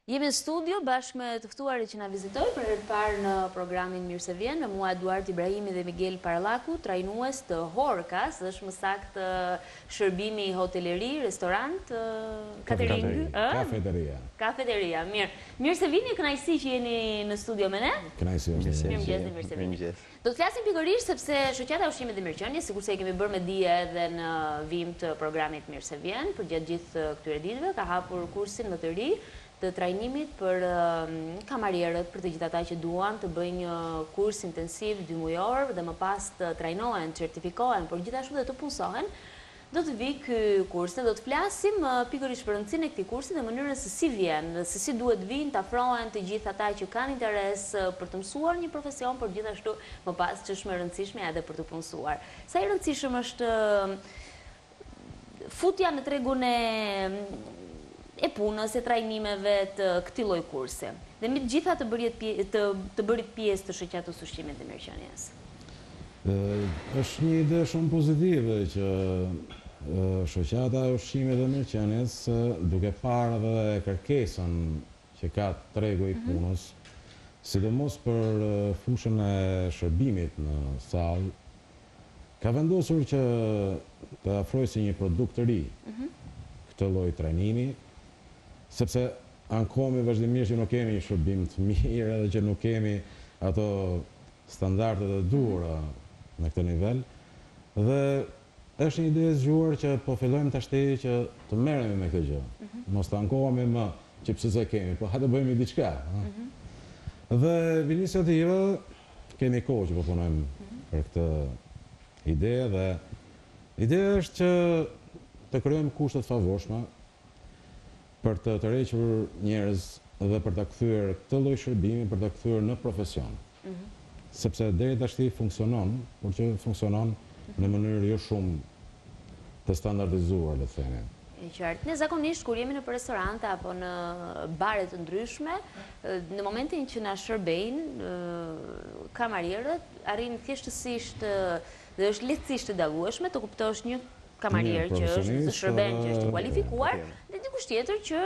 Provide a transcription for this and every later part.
Jemi në studio bashkë me të ftuarit që na vizitoi për herë të parë në programin Mirë se vjen, me mua Eduard Ibrahimi dhe Miguel Parlaku, trajnues të Horkas, është më saktë shërbimi hoteleri, restorant, catering, kafeteria. Mirë se vini, kënaqësi që jeni në studio me ne. Kënaqësi është. Mirëmëngjes, mirë. Do të flasim pikërisht sepse shoqata ushqimit dhe mirëqenies, sikurse e kemi bërë me dije edhe në vim të programit Mirë se vjen, përgjatë gjithë këtyre ditëve ka hapur kursin më të ri të trajnimit për kamarierët, për të gjithë ata që duan të bëjnë një kurs intensiv 2 mujor dhe më pas të trajnohen, certifikohen, por gjithashtu dhe të punësohen. Do të vi ky kurs, ne do të flasim pikërisht për rëndësinë e këtij kursi dhe mënyrën se si vjen, se si duhet vinë të afrohen të gjithë ata që kanë interes për të mësuar një profesion, por gjithashtu më pas ç'është më e rëndësishme edhe për të punësuar. Sa i rëndësishëm është futja në tregun e punës, e trajnimeve të këtij lloji kursi. Dhe mbi të gjitha të bërit pjesë të shoqatës ushqimit dhe mirëqenies. Është një ide shumë pozitive që shoqata e ushqimit dhe mirëqenies, duke parë edhe kërkesën që ka tregu i punës, sidomos për fushën e shërbimit në sallë, ka vendosur që të afrojë si një produkt të ri këtë lloj trajnimi, sepse ankomi vazhdimisht që nuk kemi një shërbim të mirë edhe që nuk kemi ato standardet e duhura në këtë nivel, dhe është një ide e zgjuar që po fillojmë tashti që të merremi me këtë gjë. Mos të ankohemi më që pse se kemi, po hajde bëjmë diçka. Dhe iniciativa kemi kohë që po punojmë për këtë ide, dhe ideja është që të krijojmë kushte të favorshme për të tërhequr njerëz dhe për ta kthyer këtë lloj shërbimi, për ta kthyer në profesion. Sepse deri tashti funksionon, por që funksionon në mënyrë jo shumë të standardizuar, le të themi. E qartë. Ne zakonisht kur jemi në restorante apo në bare të ndryshme, në momentin që na shërbejnë kamarierët, arrin thjeshtësisht dhe është lehtësisht të dallueshme të kuptosh një kamarier që është të shërben, që është i kualifikuar, dhe dikush tjetër që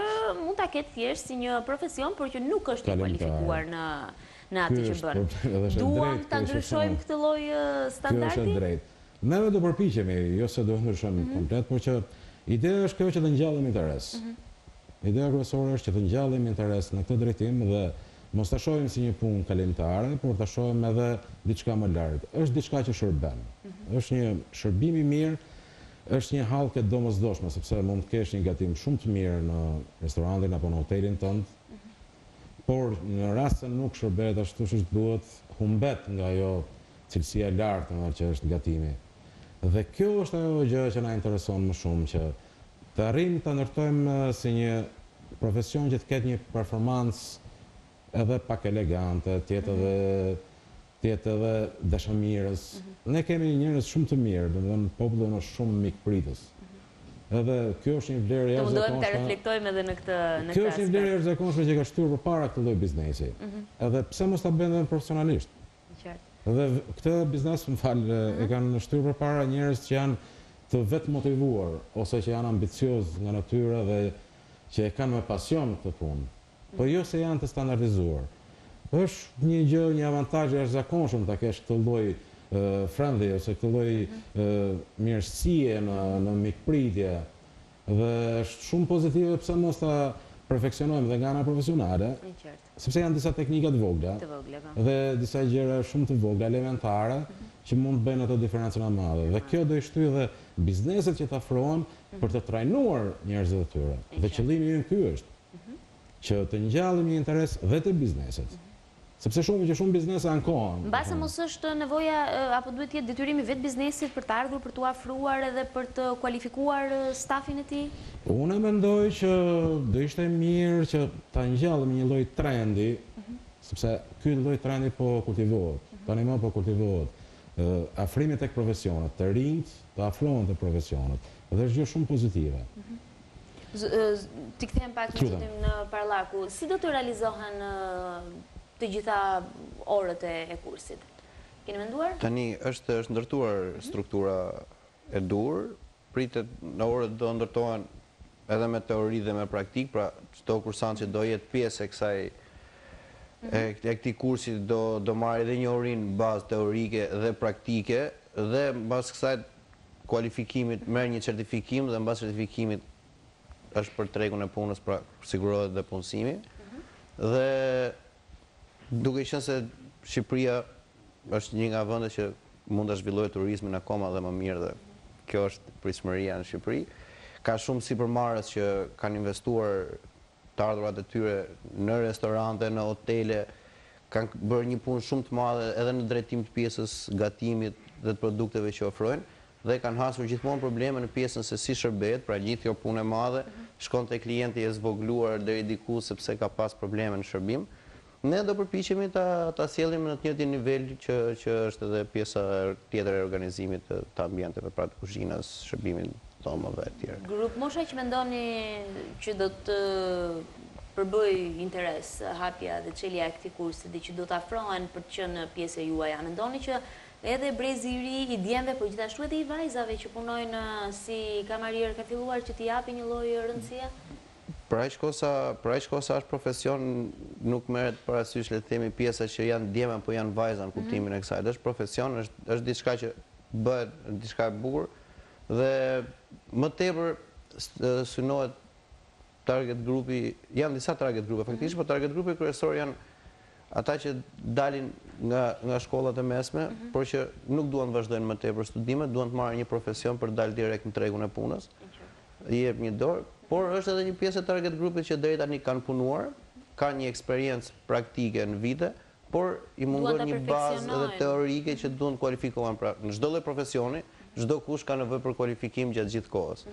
mund ta ketë thjesht si një profesion, por që nuk është i kualifikuar në atë që bën. Duam ta ndryshojmë këtë lloj standardi? Kjo është drejt. Neve do përpiqemi, jo se do ndryshojmë komplet, por që ideja është kjo që të ngjallëm interes. Ideja kryesore është që të ngjallëm interes në këtë drejtim dhe mos ta shohim si një punë kalimtare, por ta shohim edhe diçka më lart. Është diçka që shërben. Është një shërbim i mirë, është një hallkë domosdoshme, sepse mund të kesh një gatim shumë të mirë në restorantin apo në hotelin tënd, por në rast se nuk shërbehet ashtu siç duhet, humbet nga ajo cilësia e lartë që është gatimi. Dhe kjo është ajo gjë që na intereson më shumë, që të arrijmë ta ndërtojmë si një profesion që të ketë një performancë edhe pak elegante, të jetë edhe dashamirës. Ne kemi njerëz shumë të mirë, domethënë populli është shumë mikpritës. Edhe kjo është një vlerë jashtëzakonshme. Do mundohemi ta reflektojmë edhe në këtë aspekt. Kjo është një vlerë jashtëzakonshme që ka shtyr përpara këtë lloj biznesi. Edhe pse mos ta bëjmë profesionalisht. Qartë. Dhe këtë biznes, e kanë shtyr përpara njerëz që janë të vetë motivuar ose që janë ambicioz nga natyra dhe që e kanë me pasion këtë punë. Po jo se janë të standardizuar. Është një gjë, një avantazh jashtëzakonshëm ta kesh këtë lloj friendly ose këtë lloj mirësie në mikpritje, dhe është shumë pozitive pse mos ta perfeksionojmë dhe nga ana profesionale, sepse janë disa teknika të vogla dhe disa gjëra shumë të vogla, elementare, që mund të bëjnë ato diferencën e madhe. Dhe kjo do i shtyjë dhe bizneset që të afrohen për të trajnuar njerëzit e tyre. Dhe qëllimi ynë ky është që të ngjallëm një interes dhe të bizneset. Sepse shumë biznese ankohen. Mbase mos është nevoja apo duhet të jetë detyrimi vetë biznesit për të ardhur, për t'u afruar edhe për të kualifikuar stafin e tij? Unë mendoj që do ishte mirë që ta ngjallëm një lloj trendi, sepse ky lloj trendi po kultivohet. Tani më po kultivohet. Afrimi tek profesionet, të rinjt të afrohen te profesionet. Dhe është gjë shumë pozitive. Ti kthehem pak në Parlaku. Si do të realizohen të gjitha orët e kursit? Keni menduar? Tani është ndërtuar struktura e dur, pritet në orët do ndërtohen edhe me teori dhe me praktik, pra çdo kursant që do jetë pjesë e këtij kursi do marrë edhe njohurinë bazë teorike dhe praktike dhe mbas kësaj kualifikimit merr një certifikim dhe mbas certifikimit është për tregun e punës, pra sigurohet dhe punësimi. Dhe duke qenë se Shqipëria është një nga vendet që mund të zhvillojë turizmin akoma dhe më mirë dhe kjo është pritshmëria në Shqipëri. Ka shumë sipërmarrës që kanë investuar të ardhurat e tyre në restorante, në hotele, kanë bërë një punë shumë të madhe edhe në drejtim të pjesës gatimit dhe të produkteve që ofrojnë dhe kanë hasur gjithmonë probleme në pjesën se si shërbehet, pra gjithë kjo punë e madhe shkon te klienti i zvogluar deri diku sepse ka pas probleme në shërbim. Ne do përpiqemi ta sjellim në të njëjtin nivel që është edhe pjesa tjetër e organizimit të ambienteve, pra të kuzhinës, shërbimit dhomave e tjera. Grup mosha që mendoni që do të përbëj interes hapja dhe çelja e këtij kursi dhe që do të afrohen për të qenë pjesë e juaj, a mendoni që edhe brezi i ri i djemve, por gjithashtu edhe i vajzave që punojnë si kamarier ka filluar që t'i japi një lloj rëndësie? Për aq kosa është profesion, nuk merret parasysh le të themi pjesa që janë djema apo janë vajza në kuptimin e kësaj. Është profesion, është diçka që bëhet diçka e bukur dhe më tepër synohet target grupi, janë disa target grupe faktikisht, por target grupi kryesor janë ata që dalin nga shkollat e mesme, por që nuk duan të vazhdojnë më tepër studimet, duan të marrin një profesion për të dalë direkt në tregun e punës. I jep një dorë, por është edhe një pjesë e target grupit që deri tani kanë punuar, kanë një eksperiencë praktike në vite, por i mungon një bazë edhe teorike që duan të kualifikohen. Pra, në çdo lloj profesioni, çdo kush ka nevojë për kualifikim gjatë gjithë kohës.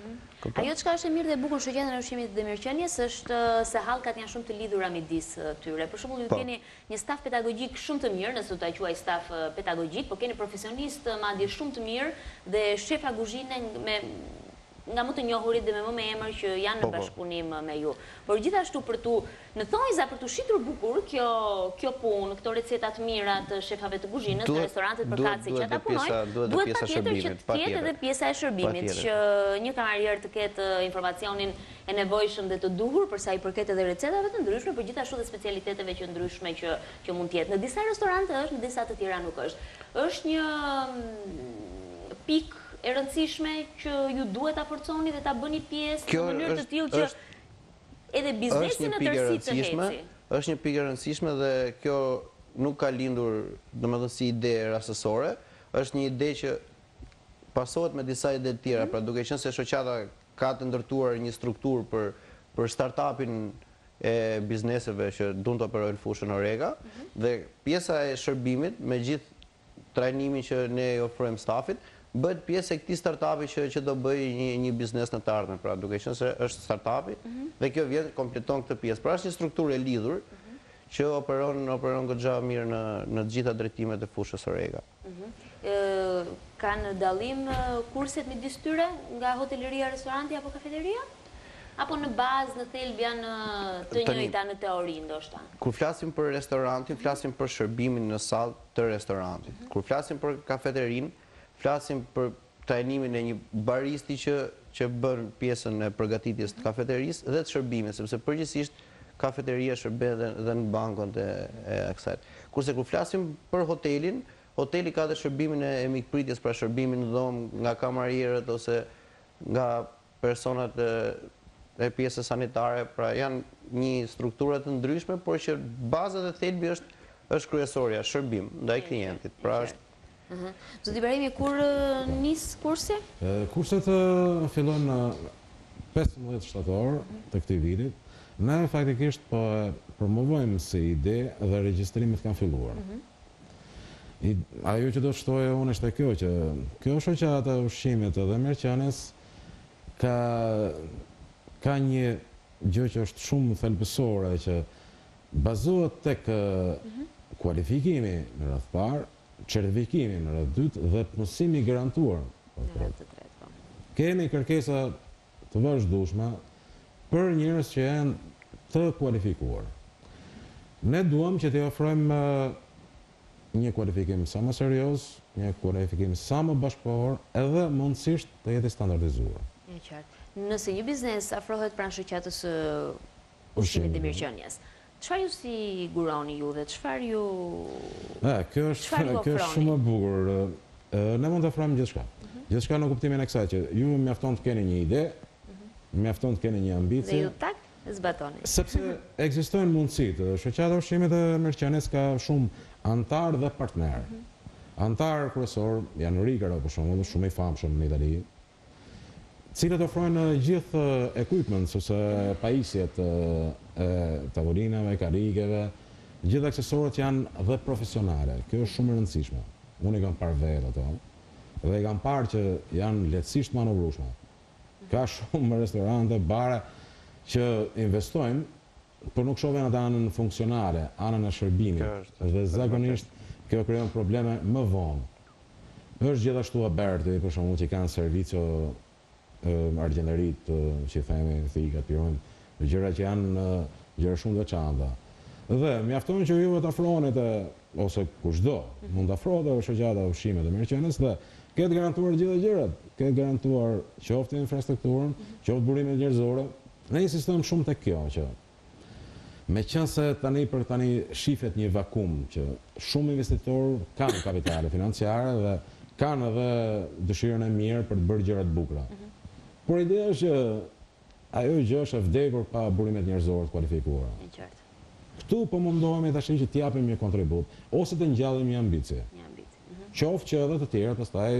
Ajo çka është e mirë dhe e bukur shoqëria e ushqimit dhe mirëqenies është se hallkat janë shumë të lidhura midis tyre. Për shembull, ju keni një staf pedagogjik shumë të mirë, nëse do ta quaj staf pedagogjik, por keni profesionistë madje shumë të mirë dhe shefa kuzhine nga më të njohurit dhe me më me emër që janë në bashkëpunim me ju. Por gjithashtu në thonjza për të shitur bukur kjo punë, këto receta të mira të shefave të kuzhinës, të restorantet për kaci që ata punojnë, duhet patjetër që të ketë edhe pjesa e shërbimit, që një kamarier të ketë informacionin e nevojshëm dhe të duhur për sa i përket edhe recetave të ndryshme, por gjithashtu dhe specialiteteve që ndryshme që mund të jetë. Në disa restorante është, në disa të tjera nuk është. Është një pikë e rëndësishme që ju duhet ta forconi dhe ta bëni pjesë në mënyrë të tillë që edhe biznesi në tërësi të heci. Është një pikë e rëndësishme dhe kjo nuk ka lindur domethënë si ide rastësore, është një ide që pasohet me disa ide të tjera, pra duke qenë se shoqata ka të ndërtuar një strukturë për startupin e bizneseve që duan të operojnë fushën Orega dhe pjesa e shërbimit me gjithë trajnimin që ne i ofrojmë stafit bëhet pjesë e këtij startupi që do bëjë një biznes në të ardhmen, pra duke qenë se është startupi dhe kjo vjen kompleton këtë pjesë. Pra është një strukturë e lidhur që operon goxha mirë në të gjitha drejtimet e fushës Orega. Kanë dallim kurset midis tyre nga hoteleria, restoranti apo kafeteria? Apo në bazë, në thelb janë të njëjta në teori ndoshta? Kur flasim për restorantin, flasim për shërbimin në sallë të restorantit. Kur flasim për kafeterinë, flasim për trajnimin e një baristi që bën pjesën e përgatitjes të kafeterisë dhe të shërbimit, sepse përgjithsisht kafeteria shërben edhe në bankon e kësaj. Kurse kur flasim për hotelin, hoteli ka dhe shërbimin e mikpritjes, pra shërbimin në dhomë nga kamarierët ose nga personat e pjesës sanitare, pra janë një strukturë të ndryshme, por që baza dhe thelbi është kryesorja, shërbim ndaj klientit. Pra është Zoti Ibrahimi, kur nis kursi? Kurset fillojnë në 15 shtator të këtij vitit. Ne faktikisht po promovojmë si ide dhe regjistrimit kanë filluar. Ajo që do shtoja unë është kjo që kjo shoqata e ushqimit dhe mirëqenies ka një gjë që është shumë thelbësore që bazohet tek kualifikimi në radhë parë, certifikimi në radhë dytë dhe punësimi garantuar. Kemi kërkesa të vazhdueshme për njerëz që janë të kualifikuar. Ne duam që t'i ofrojmë një kualifikim sa më serioz, një kualifikim sa më bashkëkohor edhe mundësisht të jetë standardizuar. Nëse një biznes afrohet pranë shoqatës së ushqimit dhe mirëqenies, çfarë ju siguroni juve? Çfarë ju Kjo është shumë e bukur. Ne mund të ofrojmë gjithçka. Gjithçka në kuptimin e kësaj që ju mjafton të keni një ide, mjafton të keni një ambicie. Dhe ju tak zbatoni. Sepse ekzistojnë mundësitë. Shoqata e ushqimit dhe mirëqenies ka shumë antar dhe partner. Antar kryesor janë Rigara për shembull, shumë i famshëm në Itali, cilët ofrojnë gjithë equipment, ose pajisjet e tavolinave, karikeve, gjithë aksesorët janë dhe profesionale. Kjo është shumë e rëndësishme. Unë i kam parë vetë ato, dhe i kam parë që janë lehtësisht manovrueshme. Ka shumë restorante, bare që investojnë, por nuk shohin atë anën funksionale, anën e shërbimit. Dhe zakonisht kjo krijon probleme më vonë. Është gjithashtu Aberti, për shembull, që kanë servicio argjenderit, që themi, thikat, pirojnë, gjëra që janë gjëra shumë veçanta. Dhe mjafton që ju të afrohenit, ose kushdo, mund të afrohet shoqata e ushqimit dhe mirëqenies dhe ketë garantuar gjitha gjërat, ketë garantuar qoftë infrastrukturën, qoftë burimet njerëzore. Ne insistojmë shumë tek kjo që meqense tani shifet një vakum që shumë investitorë kanë kapitale financiare dhe kanë edhe dëshirën e mirë për të bërë gjërat bukura. Por ideja është që ajo gjë është e vdekur pa burimet njerëzore të kualifikuara. Këtu po mundohemi tash që t'japim një kontribut ose të ngjallim një ambicie. Qoftë që edhe të tjerë pastaj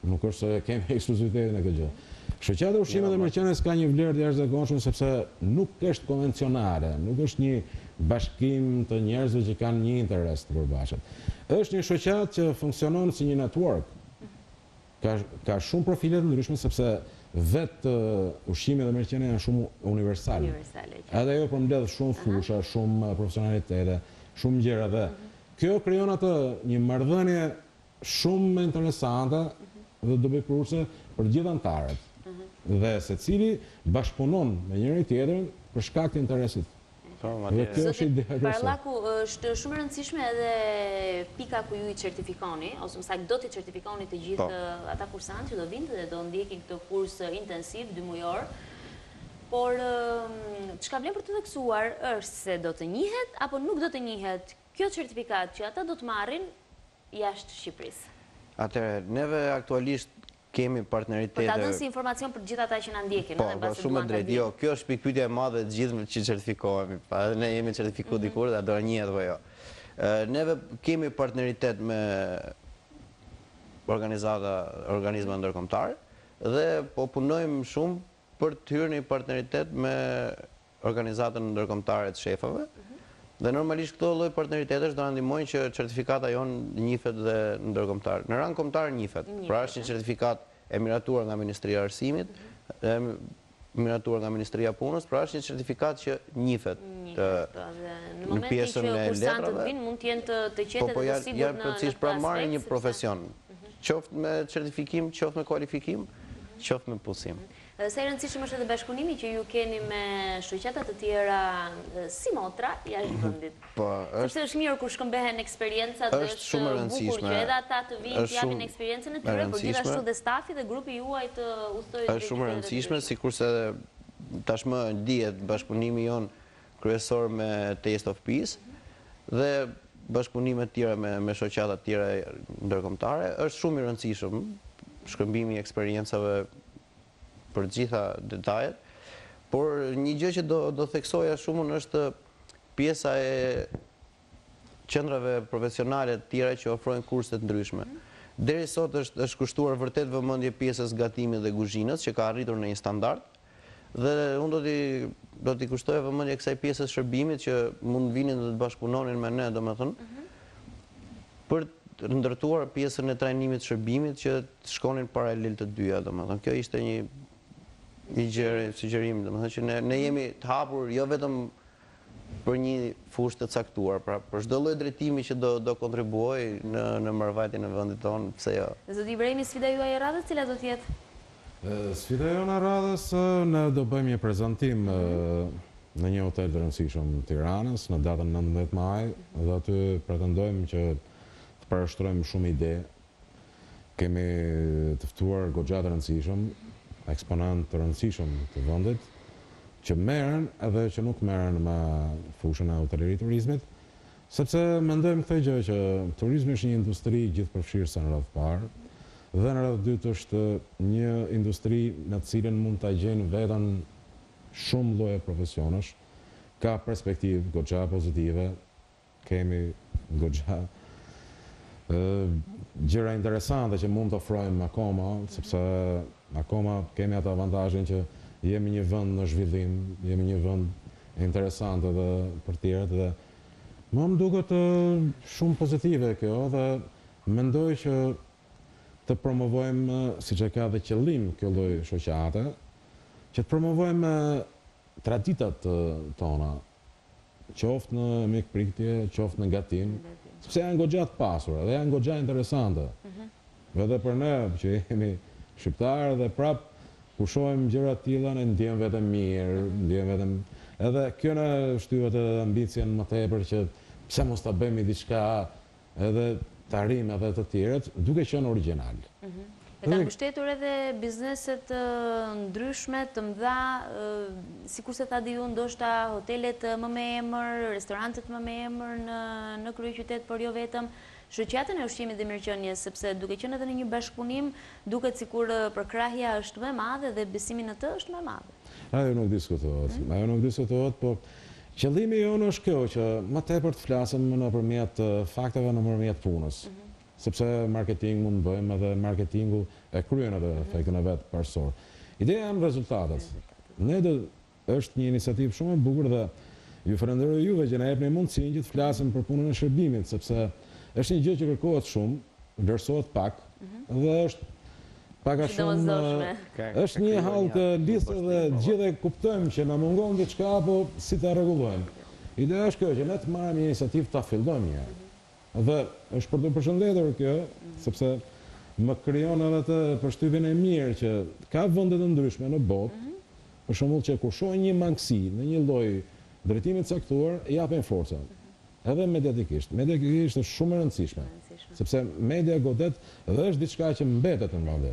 nuk është se kemi ekskluzivitetin e këtë gjë. Shoqata e ushqimit dhe mirëqenies ka një vlerë të jashtëzakonshme sepse nuk është konvencionale, nuk është një bashkim të njerëzve që kanë një interes të përbashkët. Është një shoqatë që funksionon si një network. Ka shumë profile të ndryshme sepse vetë ushqimi dhe mirëqenia janë shumë universale. Edhe ajo përmbledh shumë fusha, shumë profesionalitete, shumë gjëra dhe kjo krijon atë një marrëdhënie shumë interesante dhe dobëkurse për gjithë antarët. Dhe secili bashkëpunon me njëri tjetrin për shkak të interesit. Zoti Parlaku, është shumë e rëndësishme edhe pika ku ju i certifikoni, ose më saktë do t'i certifikoni të gjithë ata kursantë që do vinë dhe do ndjekin këtë kurs intensiv 2 mujor. Por çka vlen për të theksuar është se do të njihet apo nuk do të njihet kjo certifikat që ata do të marrin jashtë Shqipërisë. Atëherë, neve aktualisht kemi partneritete. Për ta dhënë si informacion për gjithë ata që na ndjekin, Po, shumë drejt. Jo, kjo është pikpyetja e madhe e gjithë që certifikohemi. Pa edhe ne jemi certifikuar dikur dhe do njihet apo jo. Neve kemi partneritet me organizma ndërkombëtar dhe po punojmë shumë për të hyrë në partneritet me organizatën ndërkombëtare të shefave. Dhe normalisht këto lloj partneritetesh do na ndihmojnë që certifikata jonë njihet dhe ndërkombëtar. Në rang kombëtar njihet. Pra është një certifikat e miratuar nga Ministria e Arsimit, miratuar nga Ministria e Punës, pra është një certifikat që njihet. Në momentin që kursantët vinë mund të jenë të qetë dhe të sigurt në aspekt. Pra marrin një profesion, qoftë me certifikim, qoftë me kualifikim, qoftë me punësim. Sa e rëndësishëm është edhe bashkëpunimi që ju keni me shoqata të tjera si motra jashtë vendit. Sepse është mirë kur shkëmbehen eksperiencat dhe është bukur që edhe ata të vinë të japin eksperiencën e tyre, por gjithashtu dhe stafi dhe grupi juaj të udhtojë. Është shumë e rëndësishme, sikurse tashmë dihet bashkëpunimi jon kryesor me Taste of Peace dhe bashkëpunimet tjera me shoqata të tjera ndërkombëtare është shumë i rëndësishëm, shkëmbimi i eksperiencave për gjitha detajet, por një gjë që do theksoja shumën është pjesa e qendrave profesionale të tjera që ofrojnë kurse të ndryshme. Deri sot është kushtuar vërtet vëmendje pjesës gatimit dhe kuzhinës që ka arritur në një standard, dhe unë do t'i kushtoja vëmendje kësaj pjesës shërbimit që mund vinin dhe të bashkëpunonin me ne, domethënë, për të ndërtuar pjesën e trajnimit shërbimit që të shkonin paralel të dyja, domethënë. Kjo ishte një sugjerim, domethënë që ne jemi të hapur jo vetëm për një fushë të caktuar, pra për çdo lloj drejtimi që do kontribuoj në marrëvajtjen e vendit tonë, pse jo. Zoti Ibrahimi, sfida juaj e radhës cila do të jetë? Sfida jone e radhës, ne do bëjmë një prezantim në një hotel të rëndësishëm në Tiranës në datën 19 maj dhe aty pretendojmë që të parashtrojmë shumë ide. Kemi të ftuar goxha të rëndësishëm, eksponant të rëndësishëm të vendit, që merren edhe që nuk merren me fushën e hotelërisë turizmit, sepse mendojmë këtë gjë që turizmi është një industri gjithëpërfshirëse në radhë parë, dhe në radhë dytë është një industri në të cilën mund ta gjejnë veten shumë lloje profesionesh, ka perspektivë goxha pozitive, kemi goxha gjëra interesante që mund të ofrojmë akoma, sepse akoma kemi atë avantazhin që jemi një vend në zhvillim, jemi një vend interesant edhe për tjerët dhe më duket shumë pozitive kjo dhe mendoj që të promovojmë, siç e ka dhe qëllim kjo lloj shoqate, që të promovojmë traditat tona, qoftë në mikpritje, qoftë në gatim, sepse janë goxha të pasura dhe janë goxha interesante. Edhe për ne që jemi shqiptarë dhe prap kur shohim gjëra të tilla ne ndjem vetëm mirë, ndjem vetëm edhe kjo na shtyhet edhe ambicien më tepër që pse mos ta bëjmë diçka edhe të arrijmë edhe të tjerët, duke qenë origjinal. E kanë mbështetur edhe bizneset ndryshme të mëdha, sikurse tha di unë, ndoshta hotelet më me emër, restorantet më me emër në kryeqytet, por jo vetëm shoqatën e ushqimit dhe mirëqenies, sepse duke qenë edhe në një bashkëpunim, duket sikur përkrahja është më e madhe dhe besimi në të është më e madhe. Ajo nuk diskutohet, po qëllimi jonë është kjo që më tepër të flasim nëpërmjet fakteve, nëpërmjet punës. Sepse marketing mund të bëjmë edhe marketingu e kryen edhe efektin e vet parsorë. Ideja janë rezultatet. Është një iniciativë shumë e bukur dhe ju falenderoj juve që na jepni mundësinë që të flasim për punën e shërbimit, sepse është një gjë që kërkohet shumë, vlerësohet pak dhe është pak a shumë është një hall të listë dhe gjithë e kuptojmë që na mungon diçka, po si ta rregullojmë. Ideja është kjo që ne të marrim një iniciativë ta fillojmë një herë. Dhe është për të përshëndetur kjo, sepse më krijon edhe të përshtypjen e mirë që ka vende të ndryshme në botë, për shembull që kur shohin një mangësi në një lloj drejtimi të caktuar, japin forcën. Edhe mediatikisht. Mediatikisht është shumë e rëndësishme, sepse media godet dhe është diçka që mbetet në vende.